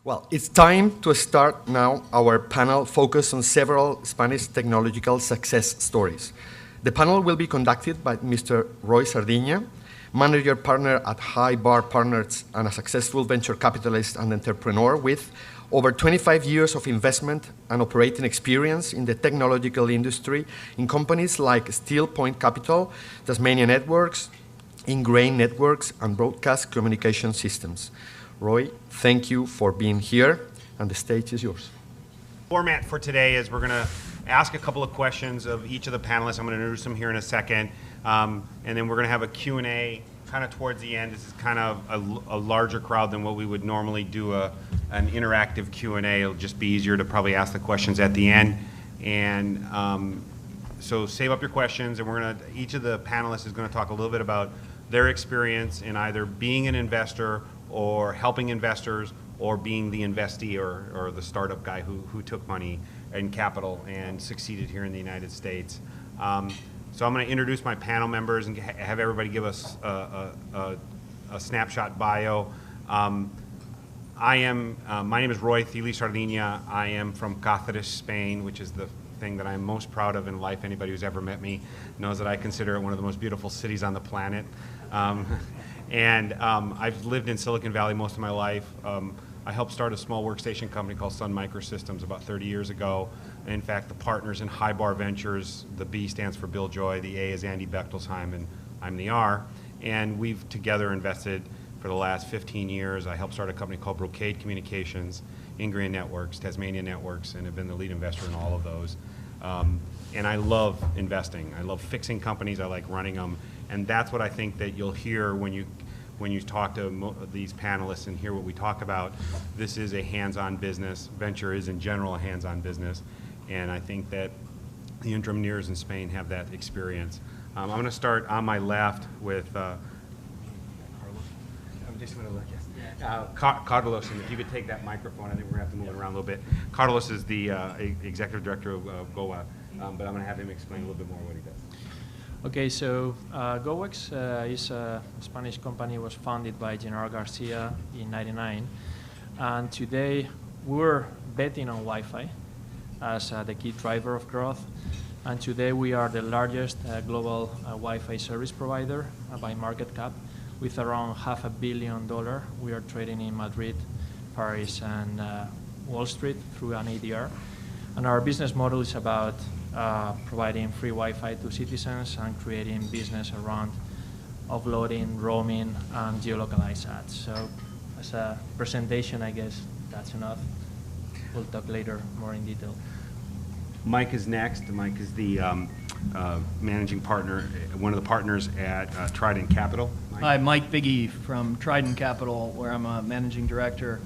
Well, it's time to start now our panel focused on several Spanish technological success stories. The panel will be conducted by Mr. Roy Sardiña, manager partner at High Bar Partners and a successful venture capitalist and entrepreneur with over 25 years of investment and operating experience in the technological industry in companies like Steel Point Capital, Tasmania Networks, Ingrain Networks, and Broadcast Communication Systems. Roy, thank you for being here, and the stage is yours. Format for today is we're going to ask a couple of questions of each of the panelists. I'm going to introduce them here in a second, and then we're going to have a Q&A kind of towards the end. This is kind of a larger crowd than what we would normally do an interactive Q&A. It'll just be easier to probably ask the questions at the end. And so save up your questions, and each of the panelists is going to talk a little bit about their experience in either being an investor or helping investors, or being the investee or the startup guy who took money and capital and succeeded here in the United States. So I'm going to introduce my panel members and have everybody give us a snapshot bio. My name is Roy Thiele Sardiña. I am from Cáceres, Spain, which is the thing that I'm most proud of in life. Anybody who's ever met me knows that I consider it one of the most beautiful cities on the planet. I've lived in Silicon Valley most of my life. I helped start a small workstation company called Sun Microsystems about 30 years ago. In fact, the partners in High Bar Ventures, the B stands for Bill Joy, the A is Andy Bechtelsheim, and I'm the R. And we've together invested for the last 15 years. I helped start a company called Brocade Communications, Ingrain Networks, Tasmania Networks, and have been the lead investor in all of those. And I love investing. I love fixing companies. I like running them. And that's what I think that you'll hear when you talk to these panelists and hear what we talk about. This is a hands-on business. Venture is, in general, a hands-on business. And I think that the entrepreneurs in Spain have that experience. I'm going to start on my left with Carlos. I'm just going to look at Carlos, and if you could take that microphone, I think we're going to have to move it around a little bit. Carlos is the executive director of GOA, but I'm going to have him explain a little bit more what he does. Okay, so GoWex is a Spanish company. Was founded by General Garcia in '99, and today we're betting on Wi-Fi as the key driver of growth. And today we are the largest global Wi-Fi service provider by market cap, with around $500 million. We are trading in Madrid, Paris, and Wall Street through an ADR. And our business model is about providing free Wi-Fi to citizens and creating business around offloading, roaming, and geolocalized ads. So as a presentation, I guess that's enough. We'll talk later more in detail. Mike is next. Mike is the managing partner, one of the partners at Trident Capital. Mike. Hi, Mike Biggie from Trident Capital, where I'm a managing director.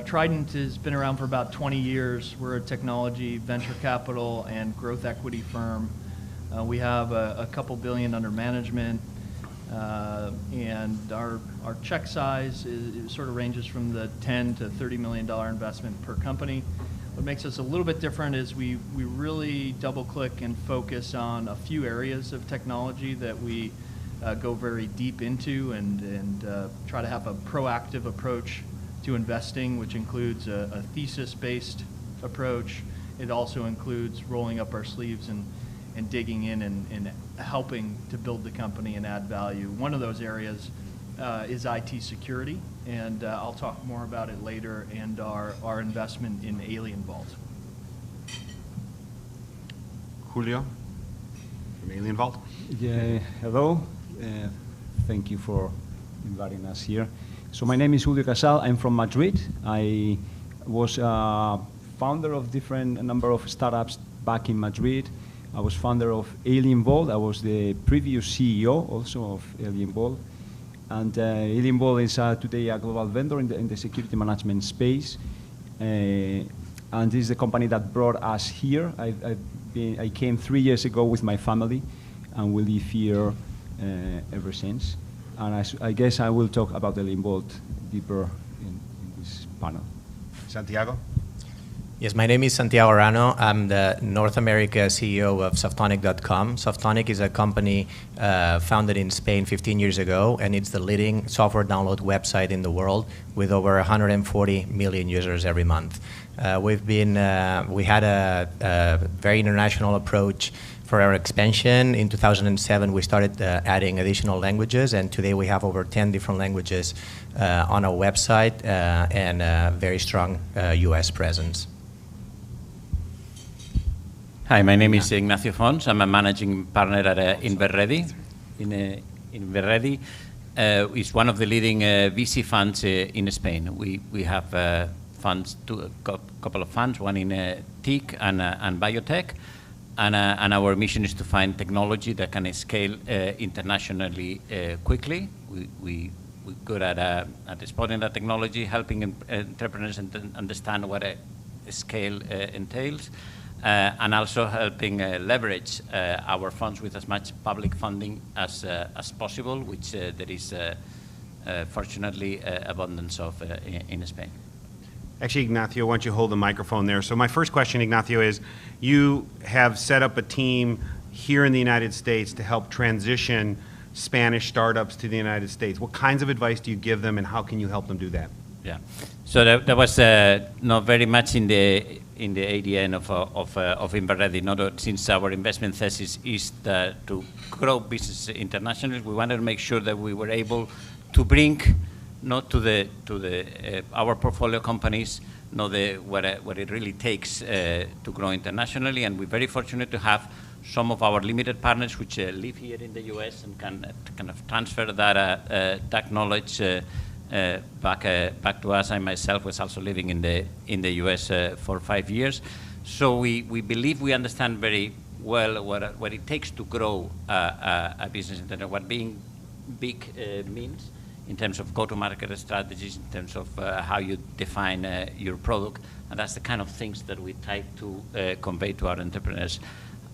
Trident has been around for about 20 years. We're a technology, venture capital, and growth equity firm. We have a couple billion under management, and our check size sort of ranges from the $10 to $30 million investment per company. What makes us a little bit different is we really double-click and focus on a few areas of technology that we go very deep into and try to have a proactive approach to investing, which includes a thesis-based approach. It also includes rolling up our sleeves and digging in and helping to build the company and add value. One of those areas is IT security, and I'll talk more about it later, and our investment in AlienVault. Julio from AlienVault. Yeah, hello. Thank you for inviting us here. So my name is Julio Casal. I'm from Madrid. I was founder of a number of startups back in Madrid. I was founder of AlienVault. I was the previous CEO also of AlienVault. And AlienVault is today a global vendor in the security management space. And this is the company that brought us here. I came 3 years ago with my family, and we live here ever since. And I guess I will talk about AlienVault deeper in this panel. Santiago? Yes, my name is Santiago Arano. I'm the North America CEO of Softonic.com. Softonic is a company founded in Spain 15 years ago, and it's the leading software download website in the world with over 140 million users every month. We had a very international approach for our expansion. In 2007, we started adding additional languages, and today we have over 10 different languages on our website and a very strong US presence. Hi, my name is Ignacio Fons. I'm a managing partner at Inverready. Inverready is one of the leading VC funds in Spain. We have funds, a couple of funds, one in TIC and biotech, and our mission is to find technology that can scale internationally quickly. We're good at spotting that technology, helping entrepreneurs understand what a scale entails. And also helping leverage our funds with as much public funding as possible, which there is fortunately abundance of in Spain. Actually, Ignacio, why don't you hold the microphone there? So my first question, Ignacio, is you have set up a team here in the United States to help transition Spanish startups to the United States. What kinds of advice do you give them, and how can you help them do that? Yeah, so that was not very much in the ADN of Inverready. Not since our investment thesis is to grow business internationally, we wanted to make sure that we were able to bring not to our portfolio companies what it really takes to grow internationally, and we're very fortunate to have some of our limited partners which live here in the U.S. and can kind of transfer that knowledge back to us. I myself was also living in the U.S. For 5 years, so we believe we understand very well what it takes to grow a business internet, what being big means in terms of go-to-market strategies, in terms of how you define your product, and that's the kind of things that we try to convey to our entrepreneurs.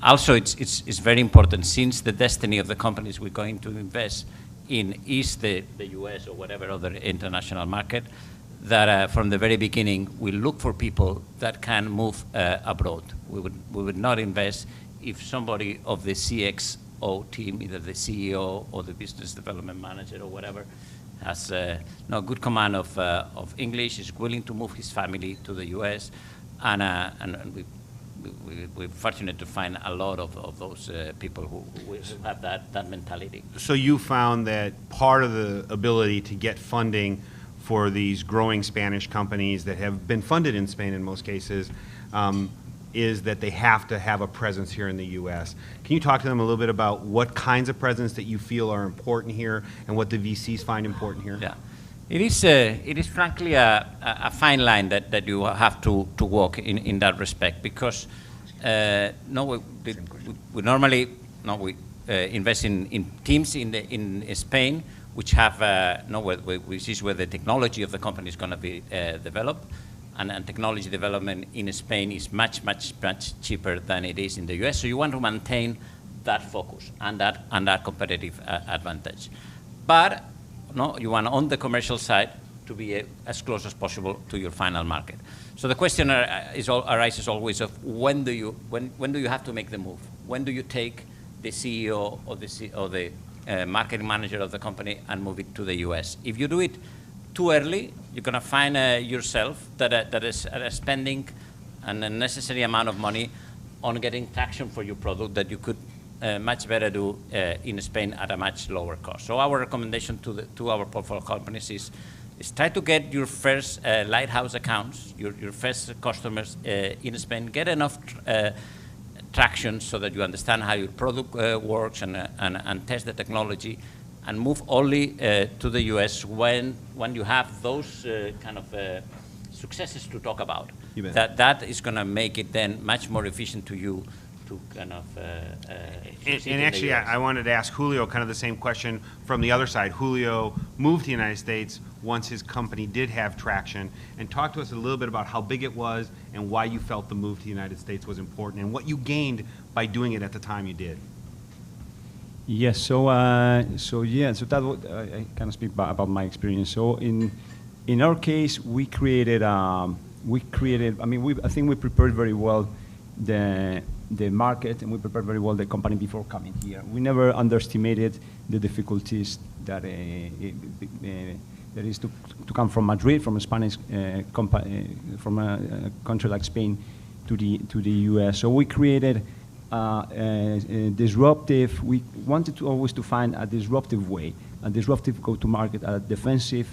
Also, it's very important, since the destiny of the companies we're going to invest in is the US or whatever other international market, that from the very beginning we look for people that can move abroad. We would not invest if somebody of the CXO team, either the CEO or the business development manager or whatever, has no good command of English, is willing to move his family to the US, and we're fortunate to find a lot of those people who have that mentality. So you found that part of the ability to get funding for these growing Spanish companies that have been funded in Spain in most cases is that they have to have a presence here in the U.S. Can you talk to them a little bit about what kinds of presence that you feel are important here and what the VCs find important here? Yeah. It is frankly a fine line that you have to walk in that respect, because we normally invest in teams in Spain which have which is where the technology of the company is going to be developed, and technology development in Spain is much cheaper than it is in the US. So you want to maintain that focus and that competitive advantage, but you want on the commercial side to be as close as possible to your final market. So the question arises always of when do you have to make the move? When do you take the CEO or the marketing manager of the company and move it to the US? If you do it too early, you're going to find yourself that is spending an unnecessary amount of money on getting traction for your product that you could much better do in Spain at a much lower cost. So our recommendation to our portfolio companies is try to get your first lighthouse accounts, your first customers in Spain, get enough traction so that you understand how your product works and test the technology, and move only to the US when you have those kind of successes to talk about. That is going to make it then much more efficient to you to kind of and actually, I wanted to ask Julio kind of the same question from the other side. Julio moved to the United States once his company did have traction, and talk to us a little bit about how big it was and why you felt the move to the United States was important and what you gained by doing it at the time you did. Yes, so that I can speak about my experience. So in our case, we created we created, I think we prepared very well the market, and we prepared very well the company before coming here. We never underestimated the difficulties that there is to come from Madrid, from a Spanish from a country like Spain to the US. So we created a disruptive. We wanted to always to find a disruptive way, a disruptive go-to-market, a defensive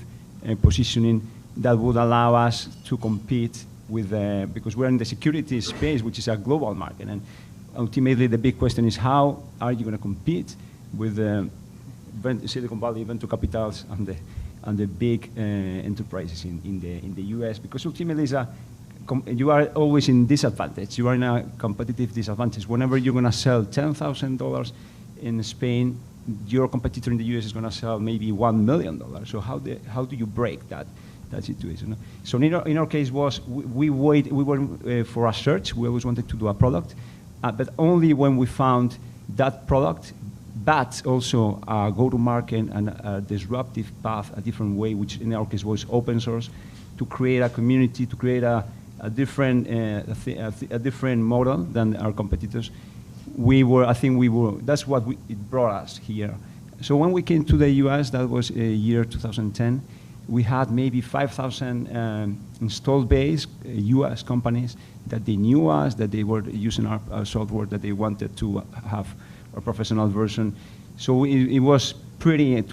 positioning that would allow us to compete with, because we're in the security space, which is a global market, and ultimately the big question is how are you going to compete with Silicon Valley venture capitals and the big enterprises in the US? Because ultimately you are always in disadvantage. You are in a competitive disadvantage. Whenever you're going to sell $10,000 in Spain, your competitor in the US is going to sell maybe $1 million. So how do you break that situation? So in our case we went for a search. We always wanted to do a product, but only when we found that product, but also a go-to-market and a disruptive path, a different way, which in our case was open source, to create a community, to create a different model than our competitors. That's what it brought us here. So when we came to the US, that was year 2010, we had maybe 5,000 installed base US companies that they knew us, that they were using our software, that they wanted to have a professional version. So it was pretty, it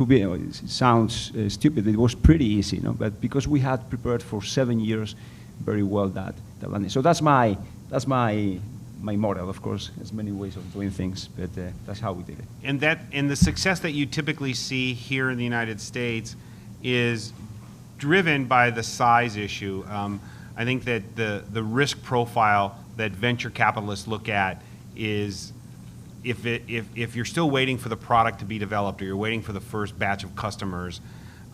sounds stupid, it was pretty easy, but because we had prepared for 7 years very well that landing. So that's my model. Of course, there's many ways of doing things, but that's how we did it. And the success that you typically see here in the United States is driven by the size issue. I think that the risk profile that venture capitalists look at is if you're still waiting for the product to be developed, or you're waiting for the first batch of customers,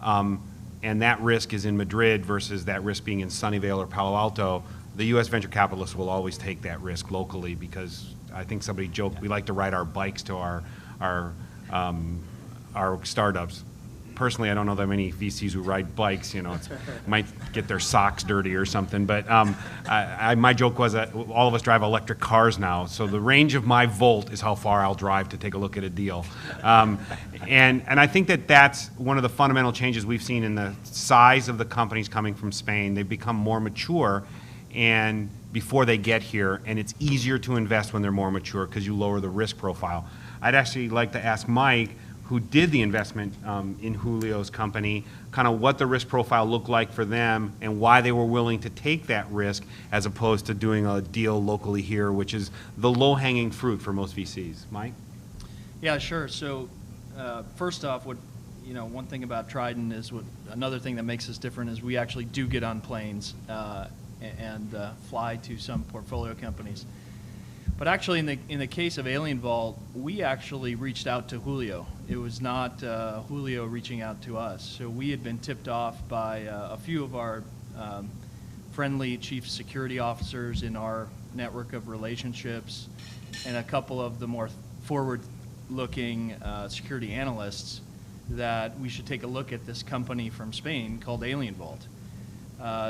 and that risk is in Madrid versus that risk being in Sunnyvale or Palo Alto, the U.S. venture capitalists will always take that risk locally, because I think somebody joked we like to ride our bikes to our startups. Personally, I don't know that many VCs who ride bikes. Might get their socks dirty or something. But my joke was that all of us drive electric cars now, so the range of my Volt is how far I'll drive to take a look at a deal. And I think that that's one of the fundamental changes we've seen in the size of the companies coming from Spain. They've become more mature, and before they get here, and it's easier to invest when they're more mature because you lower the risk profile. I'd actually like to ask Mike, who did the investment in Julio's company, kind of what the risk profile looked like for them and why they were willing to take that risk as opposed to doing a deal locally here, which is the low-hanging fruit for most VCs. Mike? Yeah, sure. So first off, one thing about Trident is another thing that makes us different is we actually do get on planes and fly to some portfolio companies. But actually, in the case of Alien Vault, we actually reached out to Julio. It was not Julio reaching out to us. So we had been tipped off by a few of our friendly chief security officers in our network of relationships, and a couple of the more forward-looking security analysts that we should take a look at this company from Spain called Alien Vault.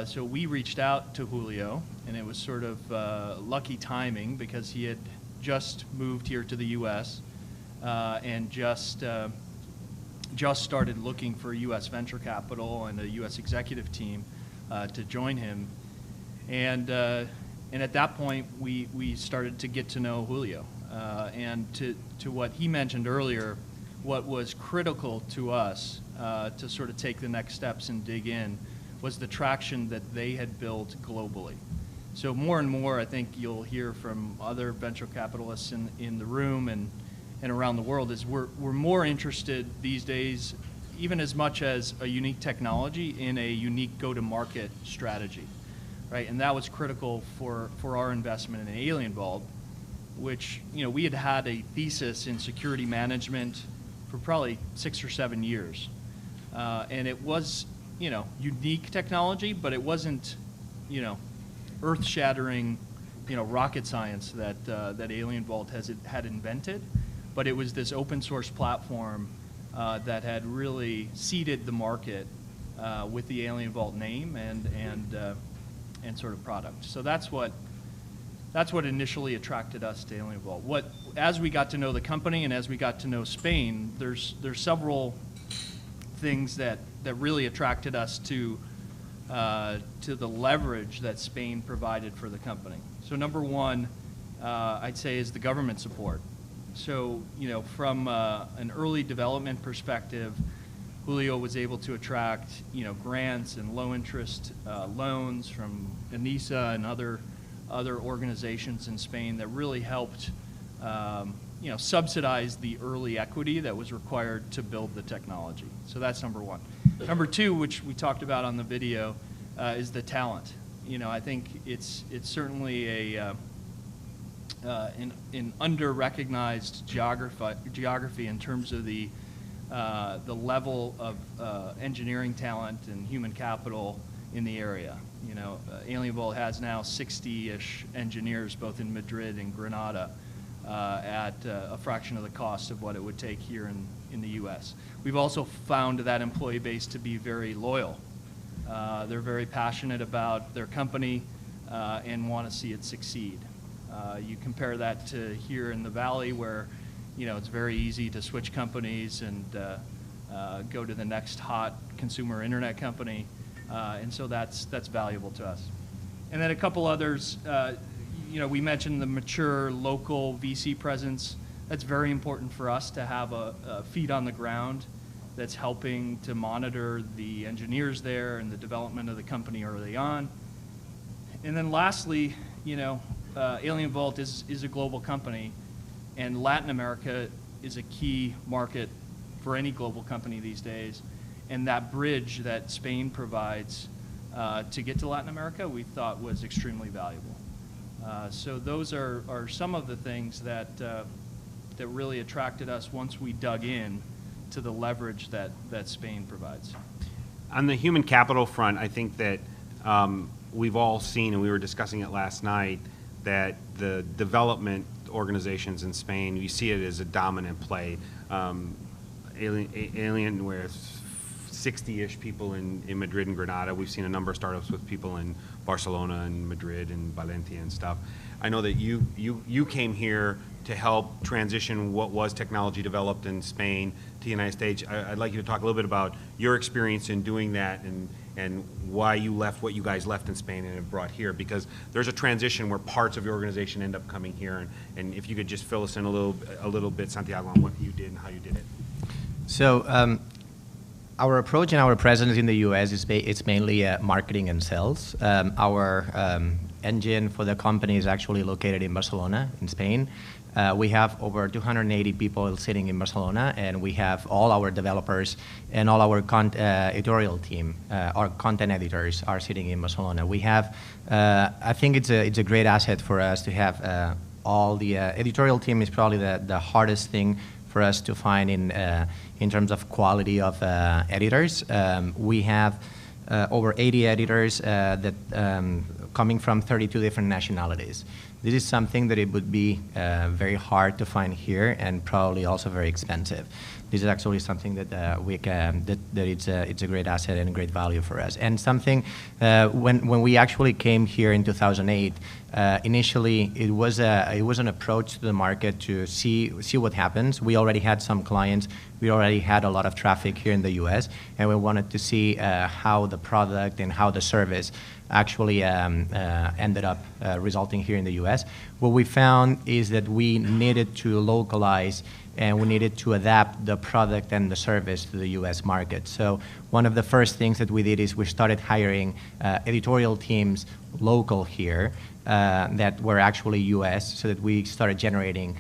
So we reached out to Julio, and it was sort of lucky timing because he had just moved here to the U.S. And just started looking for U.S. venture capital and a U.S. executive team to join him. And at that point, we started to get to know Julio. And to what he mentioned earlier, what was critical to us to sort of take the next steps and dig in was the traction that they had built globally. So more and more, I think you'll hear from other venture capitalists in the room and around the world, is we're more interested these days, even as much as a unique technology, in a unique go-to-market strategy, right? And that was critical for our investment in Alien Vault, which we had a thesis in security management for probably 6 or 7 years, and it was unique technology, but it wasn't, earth-shattering, rocket science that Alien Vault had invented, but it was this open source platform that had really seeded the market with the Alien Vault name, and sort of product. So that's what initially attracted us to AlienVault. As we got to know the company and as we got to know Spain, there's several things that really attracted us to the leverage that Spain provided for the company. So number one, I'd say, is the government support. So, from an early development perspective, Julio was able to attract, grants and low interest loans from ENISA and other organizations in Spain that really helped, subsidize the early equity that was required to build the technology. So that's number one. Number two, which we talked about on the video, is the talent. I think it's certainly an under-recognized geography in terms of the level of engineering talent and human capital in the area. AlienVault has now 60-ish engineers, both in Madrid and Granada, at a fraction of the cost of what it would take here in the U.S. We've also found that employee base to be very loyal. They're very passionate about their company and want to see it succeed. You compare that to here in the Valley, where it's very easy to switch companies and go to the next hot consumer internet company, and so that's valuable to us. And then a couple others. We mentioned the mature local VC presence. That's very important for us to have a feet on the ground that's helping to monitor the engineers there and the development of the company early on. And then lastly, AlienVault is a global company, and Latin America is a key market for any global company these days. And that bridge that Spain provides to get to Latin America, we thought was extremely valuable. So those are some of the things that really attracted us once we dug in to the leverage that Spain provides. On the human capital front, I think that we've all seen, and we were discussing it last night, that the development organizations in Spain, you see it as a dominant play. Alien, where 60-ish people in Madrid and Granada. We've seen a number of startups with people in Barcelona and Madrid and Valencia and stuff. I know that you came here to help transition what was technology developed in Spain to the United States. I'd like you to talk a little bit about your experience in doing that and why you left what you guys left in Spain and have brought here, because there's a transition where parts of your organization end up coming here, and if you could just fill us in a little bit, Santiago, on what you did and how you did it. So our approach and our presence in the U.S. it's mainly marketing and sales. Our engine for the company is actually located in Barcelona, in Spain. We have over 280 people sitting in Barcelona, and we have all our developers and all our editorial team, our content editors are sitting in Barcelona. We have, I think it's a great asset for us to have all the editorial team is probably the hardest thing for us to find in terms of quality of editors. We have over 80 editors that coming from 32 different nationalities. This is something that it would be very hard to find here, and probably also very expensive. This is actually something that it's a great asset and a great value for us. And something when we actually came here in 2008, initially it was an approach to the market to see what happens. We already had some clients. We already had a lot of traffic here in the U.S., and we wanted to see how the product and how the service actually ended up resulting here in the U.S. What we found is that we needed to localize and we needed to adapt the product and the service to the U.S. market. So one of the first things that we did is we started hiring editorial teams local here that were actually U.S., so that we started generating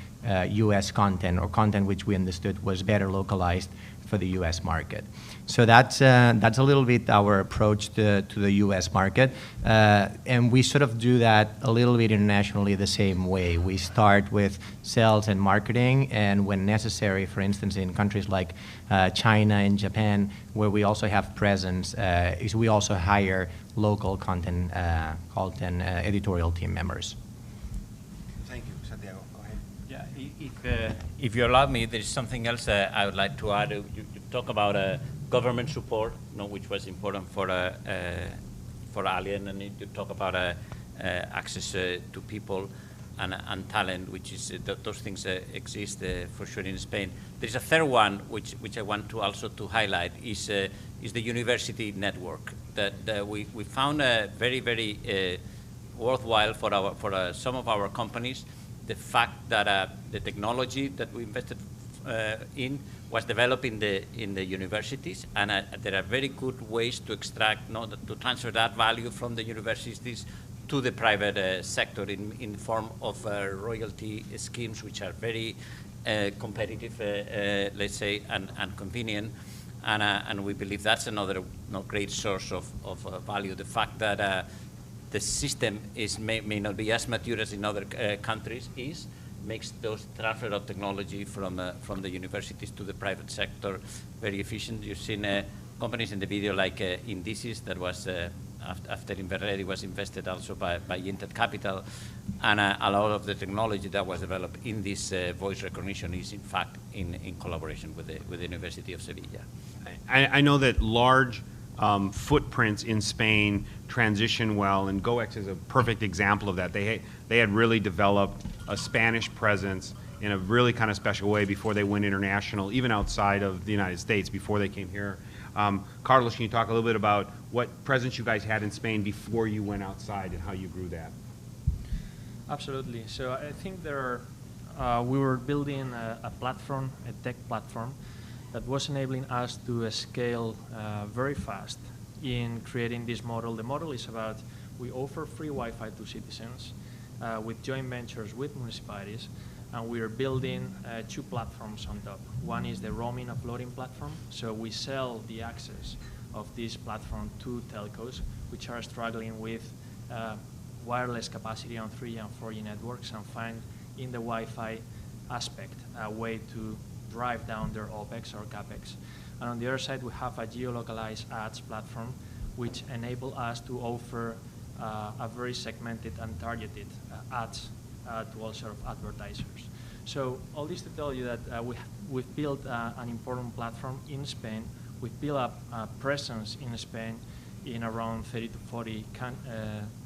U.S. content, or content which we understood was better localized for the U.S. market. So that's a little bit our approach to the U.S. market, and we sort of do that a little bit internationally the same way. We start with sales and marketing, and when necessary, for instance, in countries like China and Japan, where we also have presence, is we also hire local content editorial team members. Thank you, Santiago. Go ahead. Yeah, if you allow me, there is something else I would like to add. You talk about government support, which was important for for Alien, and you talk about access to people and talent, which is those things exist for sure in Spain. There's a third one which I want to also to highlight is the university network that we found very worthwhile for some of our companies. The fact that the technology that we invested in was developed in the universities, and there are very good ways to extract, to transfer that value from the universities to the private sector in form of royalty schemes, which are very competitive, let's say, and convenient. And we believe that's another great source of value. The fact that the system may not be as mature as in other countries makes those transfer of technology from the universities to the private sector very efficient. You've seen companies in the video like Indices that was after Inverredi was invested also by Intet Capital, and a lot of the technology that was developed in this voice recognition is in fact in collaboration with the University of Sevilla. I know that large footprints in Spain transition well, and GoEx is a perfect example of that. They had really developed a Spanish presence in a really kind of special way before they went international, even outside of the United States, before they came here. Carlos, can you talk a little bit about what presence you guys had in Spain before you went outside and how you grew that? Absolutely. So I think we were building a platform, a tech platform, that was enabling us to scale very fast in creating this model. The model is about, we offer free Wi-Fi to citizens with joint ventures with municipalities, and we are building two platforms on top. One is the roaming uploading platform, so we sell the access of this platform to telcos, which are struggling with wireless capacity on 3G and 4G networks, and find in the Wi-Fi aspect a way to drive down their OPEX or CAPEX. And on the other side, we have a geolocalized ads platform, which enable us to offer a very segmented and targeted ads to all sort of advertisers. So all this to tell you that we've built an important platform in Spain. We've built up a presence in Spain in around 30 to 40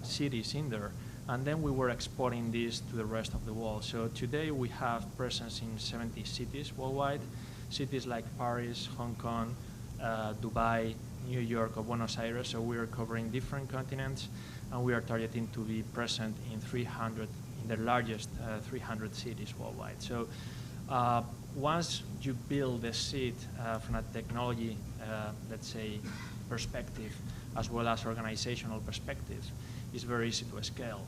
cities in there. And then we were exporting this to the rest of the world. So today we have presence in 70 cities worldwide, cities like Paris, Hong Kong, Dubai, New York, or Buenos Aires. So we are covering different continents, and we are targeting to be present in the largest 300 cities worldwide. So once you build a seed from a technology, let's say, perspective, as well as organizational perspective, it's very easy to scale.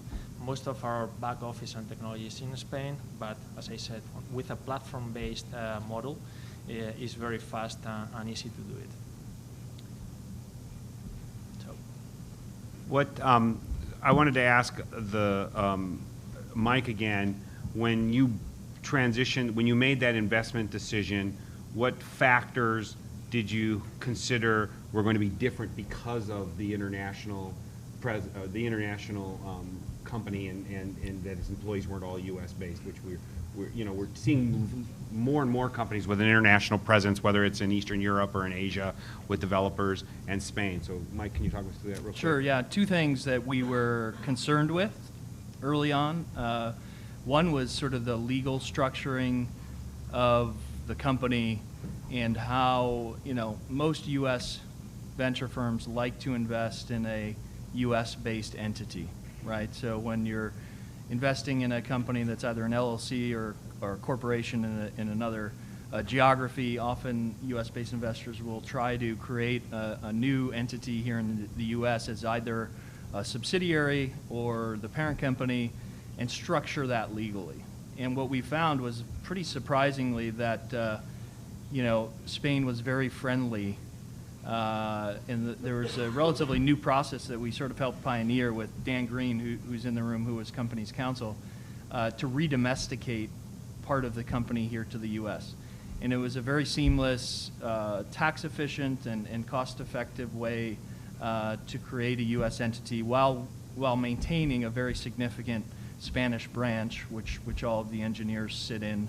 Most of our back office and technology is in Spain, but as I said, with a platform-based model, it's very fast and easy to do it. So, what I wanted to ask Mike again, when you made that investment decision, what factors did you consider were going to be different because of the international company and that its employees weren't all U.S. based, which we're seeing more and more companies with an international presence, whether it's in Eastern Europe or in Asia, with developers, and Spain. So, Mike, can you talk us through that real quick? Sure. Yeah. Two things that we were concerned with early on. One was sort of the legal structuring of the company and how most U.S. venture firms like to invest in a U.S.-based entity, right? So when you're investing in a company that's either an LLC or a corporation in another geography, often U.S.-based investors will try to create a new entity here in the U.S. as either a subsidiary or the parent company and structure that legally. And what we found was pretty surprisingly that Spain was very friendly. And there was a relatively new process that we sort of helped pioneer with Dan Green, who's in the room, who was company's counsel, to re-domesticate part of the company here to the U.S. And it was a very seamless, tax-efficient, and cost-effective way to create a U.S. entity while maintaining a very significant Spanish branch, which all of the engineers sit in,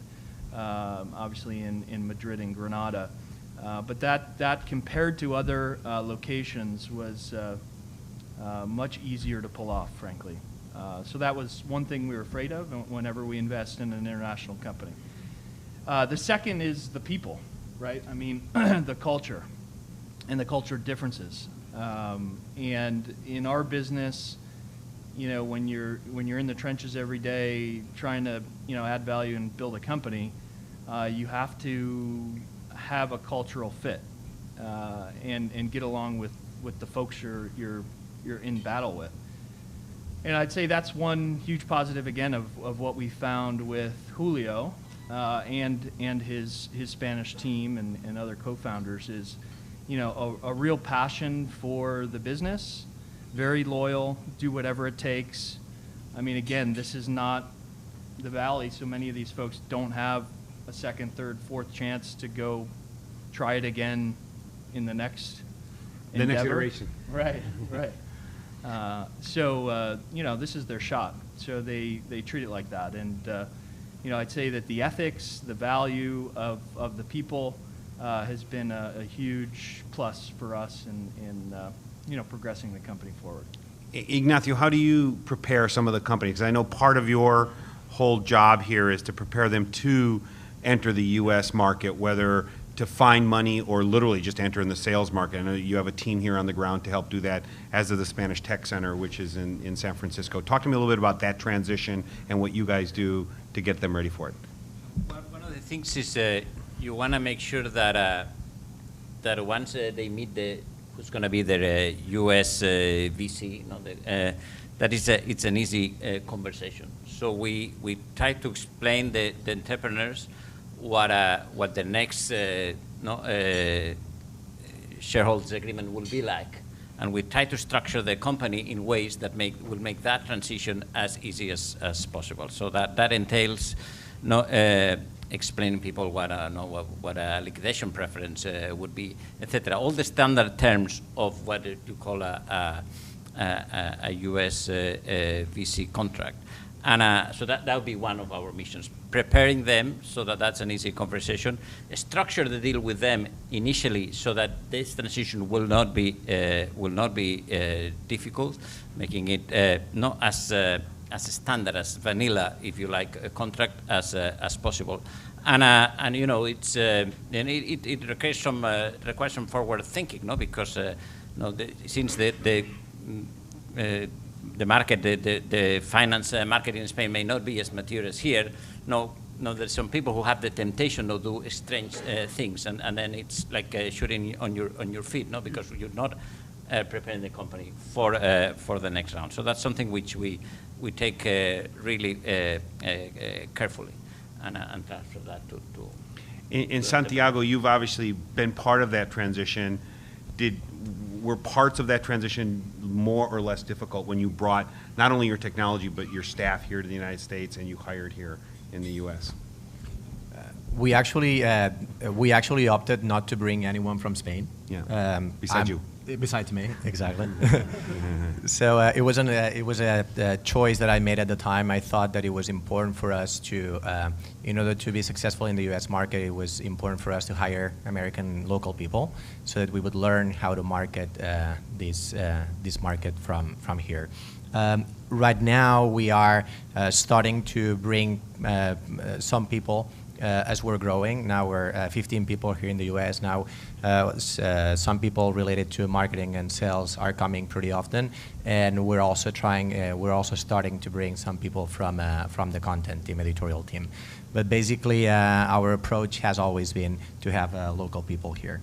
obviously in Madrid and Granada. But that compared to other locations was much easier to pull off, frankly. So that was one thing we were afraid of whenever we invest in an international company. The second is the people, right? I mean, the culture and the culture differences. And in our business, you know, when you're in the trenches every day trying to, you know, add value and build a company, you have to have a cultural fit and get along with the folks you're in battle with. And I'd say that's one huge positive again of what we found with Julio and his Spanish team and other co-founders is, you know, a real passion for the business, very loyal, do whatever it takes. I mean, again, this is not the Valley, so many of these folks don't have a second, third, fourth chance to go try it again in the next endeavor. next iteration. Right, right. So, you know, this is their shot. So they treat it like that. And, you know, I'd say that the ethics, the value of the people has been a huge plus for us in you know, progressing the company forward. Ignacio, how do you prepare some of the companies? Because I know part of your whole job here is to prepare them to enter the U.S. market, whether to find money or literally just enter in the sales market. I know you have a team here on the ground to help do that, as of the Spanish Tech Center, which is in San Francisco. Talk to me a little bit about that transition and what you guys do to get them ready for it. One of the things is you want to make sure that that once they meet who's going to be their U.S. VC, that it's an easy conversation. So we try to explain the entrepreneurs what the next shareholders agreement will be like, and we try to structure the company in ways that will make that transition as easy as possible. So that entails explaining people what a liquidation preference would be, etc. All the standard terms of what you call a U.S. VC contract. And so that would be one of our missions, preparing them so that that's an easy conversation, structure the deal with them initially so that this transition will not be difficult, making it not as standard, as vanilla, if you like, a contract as possible. And you know, it requires some forward thinking, no? Because since the market, the finance market in Spain may not be as mature as here. No, there's some people who have the temptation to do strange things, and then it's like shooting on your feet, no, because you're not preparing the company for the next round. So that's something which we take really carefully, and transfer that to. In Santiago, you've obviously been part of that transition. Were parts of that transition more or less difficult when you brought not only your technology but your staff here to the United States and you hired here in the U.S.? We actually opted not to bring anyone from Spain. Yeah. Besides you. Besides me, exactly. So it was a choice that I made at the time. I thought that it was important for us to, in order to be successful in the U.S. market, it was important for us to hire American local people so that we would learn how to market this market from here. Right now, we are starting to bring some people. As we're growing, now we're 15 people here in the U.S. Now, some people related to marketing and sales are coming pretty often, and we're also starting to bring some people from the content team, editorial team. But basically, our approach has always been to have local people here.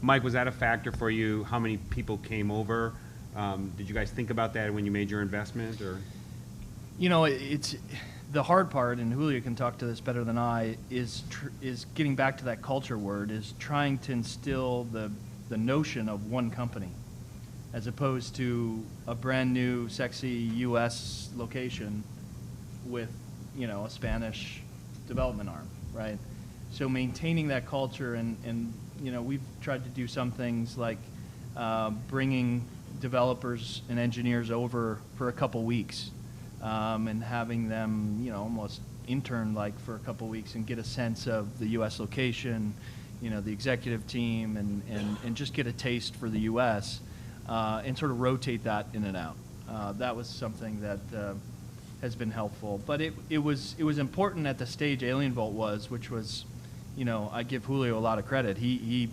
Mike, was that a factor for you? How many people came over? Did you guys think about that when you made your investment, or? You know, it's. The hard part, and Julio can talk to this better than I, is getting back to that culture word, is trying to instill the notion of one company as opposed to a brand new, sexy U.S. location with, you know, a Spanish development arm, right? So maintaining that culture, and you know, we've tried to do some things like bringing developers and engineers over for a couple weeks. And having them, you know, almost intern-like for a couple weeks and get a sense of the U.S. location, you know, the executive team, and just get a taste for the U.S. and sort of rotate that in and out. That was something that has been helpful. But it was important at the stage AlienVault was, which was, I give Julio a lot of credit. He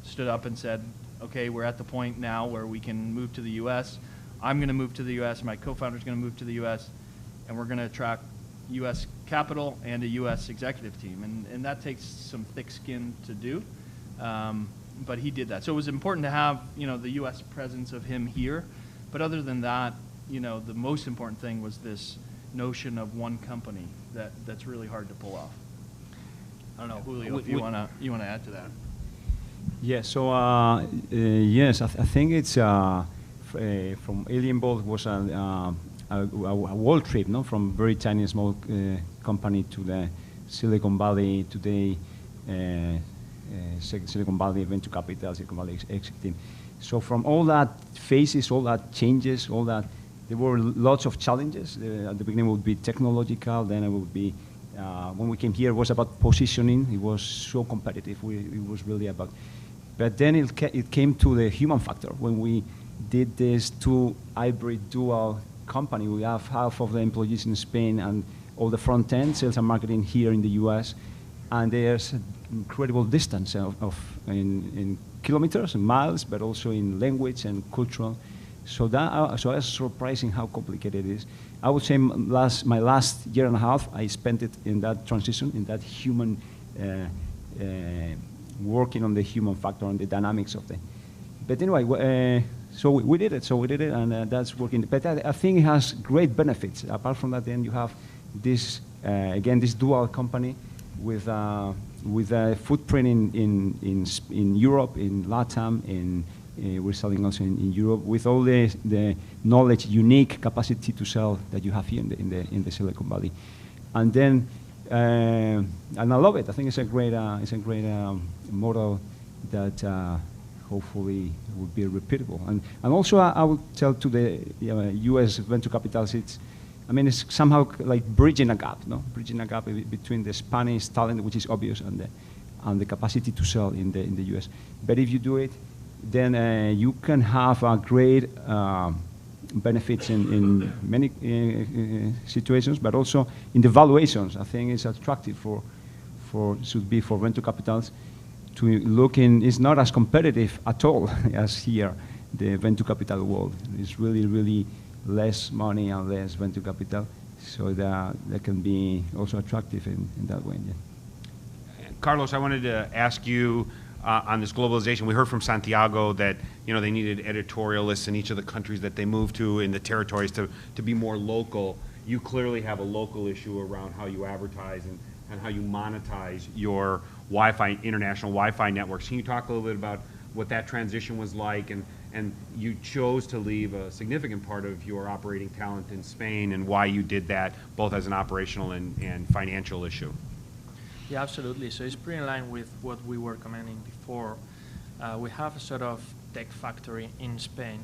stood up and said, okay, we're at the point now where we can move to the U.S. I'm going to move to the U.S. My co-founder is going to move to the U.S. and we're going to attract U.S. capital and a U.S. executive team. And that takes some thick skin to do. But he did that. So it was important to have, the U.S. presence of him here. But other than that, the most important thing was this notion of one company that's really hard to pull off. I don't know, Julio, if you wanna add to that. Yeah. So yes, I think it's from AlienVault was a world trip, no, from very tiny small company to the Silicon Valley today. Silicon Valley venture capital, Silicon Valley exit team. So from all that phases, all that changes, all that, there were lots of challenges. At the beginning it would be technological, then it would be, when we came here, it was about positioning. It was so competitive. It was really about, but then it came to the human factor. When we did this hybrid dual company, we have half of the employees in Spain and all the front end, sales and marketing here in the US, and there's an incredible distance in kilometers and miles, but also in language and cultural. So it's surprising how complicated it is. I would say my last year and a half, I spent it in that transition, in that human, working on the human factor, on the dynamics of the. But anyway, so we did it. And that's working. But I think it has great benefits. Apart from that, then you have this, again, this dual company with a footprint in Europe, in LATAM, we're selling also in Europe with all the knowledge, unique capacity to sell that you have here in the Silicon Valley, and then and I love it. I think it's a great model that hopefully will be repeatable. And also I would tell to the U.S. venture capitalists, it's somehow like bridging a gap, no? Bridging a gap between the Spanish talent, which is obvious, and the capacity to sell in the U.S. But if you do it, then you can have a great benefits in many situations, but also in the valuations. I think it's attractive should be for venture capitals to look in. It's not as competitive at all as here, the venture capital world. It's really, really less money and less venture capital, so that can be also attractive in that way. Yeah. Carlos, I wanted to ask you on this globalization. We heard from Santiago that they needed editorialists in each of the countries that they moved to, in the territories, to be more local. You clearly have a local issue around how you advertise and how you monetize your Wi-Fi, international Wi-Fi networks. Can you talk a little bit about what that transition was like, and you chose to leave a significant part of your operating talent in Spain, and why you did that, both as an operational and financial issue? Yeah, absolutely. So it's pretty in line with what we were commenting before. We have a sort of tech factory in Spain,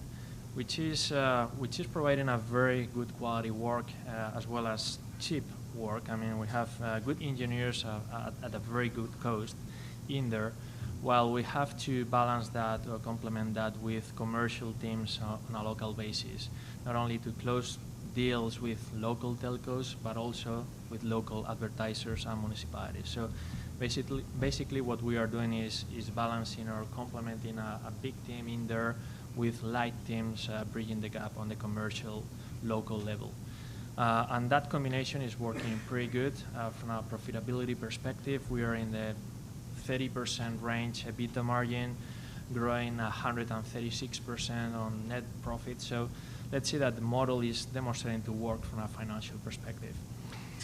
which is providing a very good quality work as well as cheap work. We have good engineers at a very good cost in there, while we have to balance that or complement that with commercial teams on a local basis, not only to close deals with local telcos, but also with local advertisers and municipalities. So basically what we are doing is balancing or complementing a big team in there with light teams bridging the gap on the commercial local level. And that combination is working pretty good. From a profitability perspective, we are in the 30% range EBITDA margin, growing 136% on net profit. So let's see that the model is demonstrating to work from a financial perspective.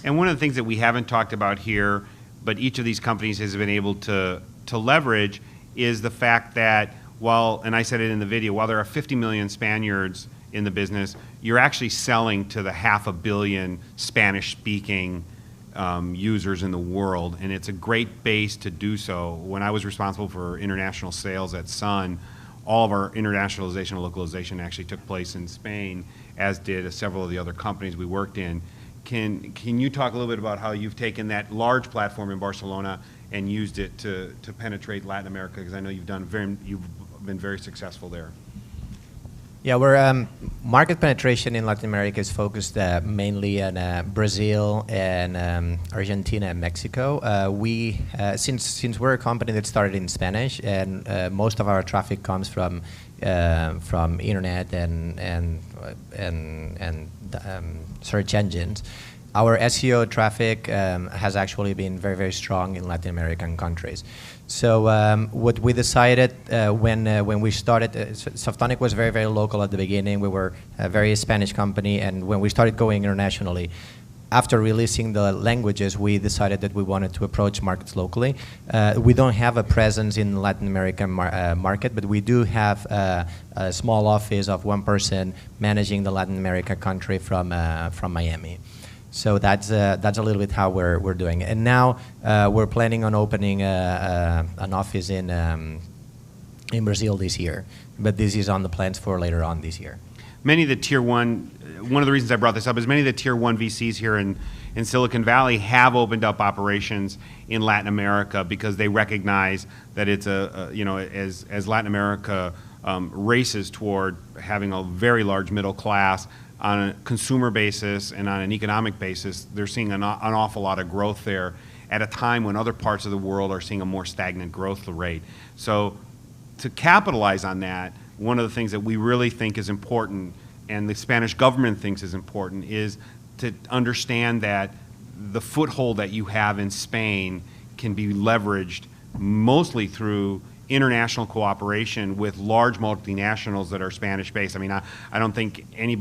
And one of the things that we haven't talked about here, but each of these companies has been able to leverage, is the fact that and I said it in the video, while there are 50 million Spaniards in the business, you're actually selling to the 500 million Spanish-speaking users in the world, and it's a great base to do so. When I was responsible for international sales at Sun, all of our internationalization and localization actually took place in Spain, as did several of the other companies we worked in. Can you talk a little bit about how you've taken that large platform in Barcelona and used it to penetrate Latin America? Because I know you've been very successful there. Yeah, we're market penetration in Latin America is focused mainly on Brazil and Argentina and Mexico. Since we're a company that started in Spanish, and most of our traffic comes from internet and search engines. Our SEO traffic has actually been very, very strong in Latin American countries. So what we decided when we started, Softonic was very, very local at the beginning. We were a very Spanish company, and when we started going internationally, after releasing the languages, we decided that we wanted to approach markets locally. We don't have a presence in Latin American market, but we do have a small office of one person managing the Latin America country from Miami. So that's a little bit how we're doing it. And now we're planning on opening an office in Brazil this year, but this is on the plans for later on this year. Many of the tier one of the reasons I brought this up is many of the tier one VCs here in Silicon Valley have opened up operations in Latin America because they recognize that it's as Latin America races toward having a very large middle class on a consumer basis and on an economic basis, they're seeing an awful lot of growth there at a time when other parts of the world are seeing a more stagnant growth rate. So to capitalize on that, one of the things that we really think is important and the Spanish government thinks is important is to understand that the foothold that you have in Spain can be leveraged mostly through international cooperation with large multinationals that are Spanish-based. I mean, I don't think any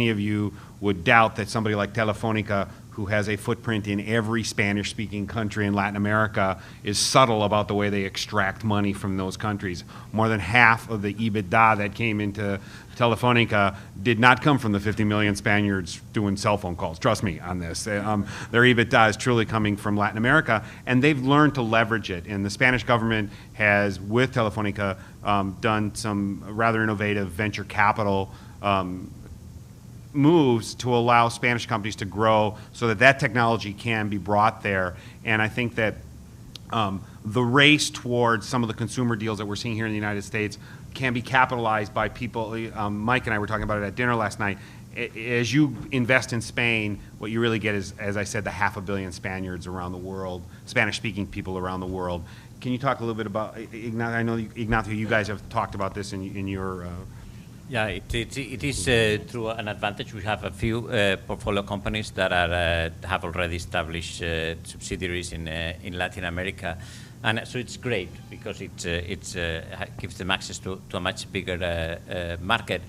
of you would doubt that somebody like Telefonica, who has a footprint in every Spanish-speaking country in Latin America, is subtle about the way they extract money from those countries. More than half of the EBITDA that came into Telefonica did not come from the 50 million Spaniards doing cell phone calls. Trust me on this. Their EBITDA is truly coming from Latin America, and they've learned to leverage it. And the Spanish government has, with Telefonica, done some rather innovative venture capital moves to allow Spanish companies to grow so that that technology can be brought there. And I think that the race towards some of the consumer deals that we're seeing here in the United States can be capitalized by people. Mike and I were talking about it at dinner last night. As you invest in Spain, what you really get is, as I said, the 500 million Spaniards around the world, Spanish-speaking people around the world. Can you talk a little bit about, I know, Ignacio, you guys have talked about this in your... Yeah, it is through an advantage. We have a few portfolio companies that have already established subsidiaries in Latin America, and so it's great because it gives them access to a much bigger market.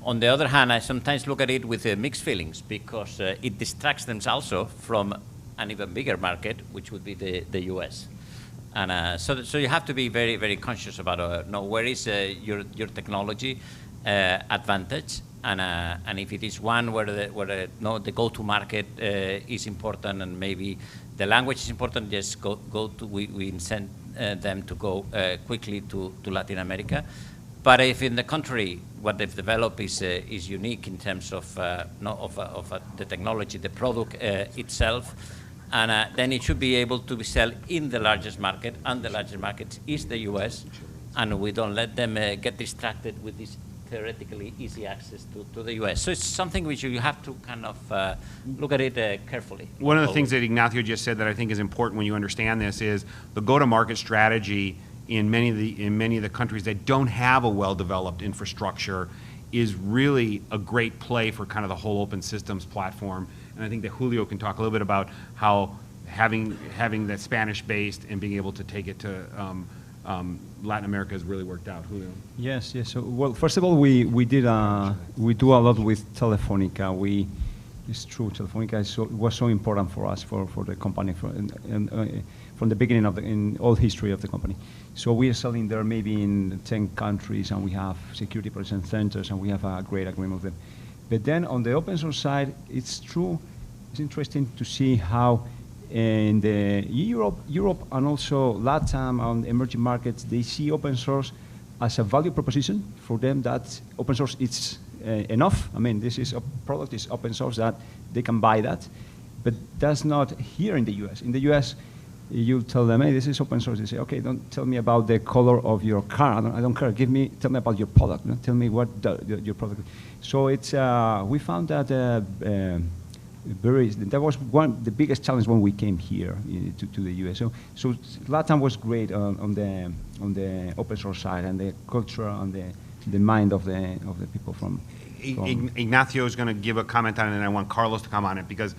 On the other hand, I sometimes look at it with mixed feelings because it distracts them also from an even bigger market, which would be the US. And so you have to be very, very conscious about where is your technology advantage, and if it is one where the go-to-market is important and maybe the language is important, just we incent them to go quickly to Latin America. But if in the country what they've developed is unique in terms of the technology, the product itself, and then it should be able to be sold in the largest market, and the largest market is the US, and we don't let them get distracted with this theoretically easy access to the US. So it's something which you have to kind of look at it carefully. One of the things that Ignacio just said that I think is important when you understand this is the go-to-market strategy in many of the countries that don't have a well-developed infrastructure is really a great play for kind of the whole open systems platform. And I think that Julio can talk a little bit about how having that Spanish-based and being able to take it to Latin America has really worked out. Julio? Yes. So, well, first of all, we do a lot with Telefonica. It's true, Telefonica was so important for us, for the company, from the beginning in all history of the company. So we are selling there maybe in 10 countries, and we have security operations centers, and we have a great agreement with them. But then on the open source side, it's true. It's interesting to see how in the Europe and also LATAM and emerging markets, they see open source as a value proposition for them. That open source is enough. I mean, this is a product is open source that they can buy that, but that's not here in the US. In the US, you tell them, hey, this is open source. They say, okay, don't tell me about the color of your car. I don't care. Tell me about your product. Tell me what your product. So it's we found that that was the biggest challenge when we came here to the US. So LATAM was great on the open source side and the culture and the mind of the people from. Ignacio is going to give a comment on it, and I want Carlos to come on it, because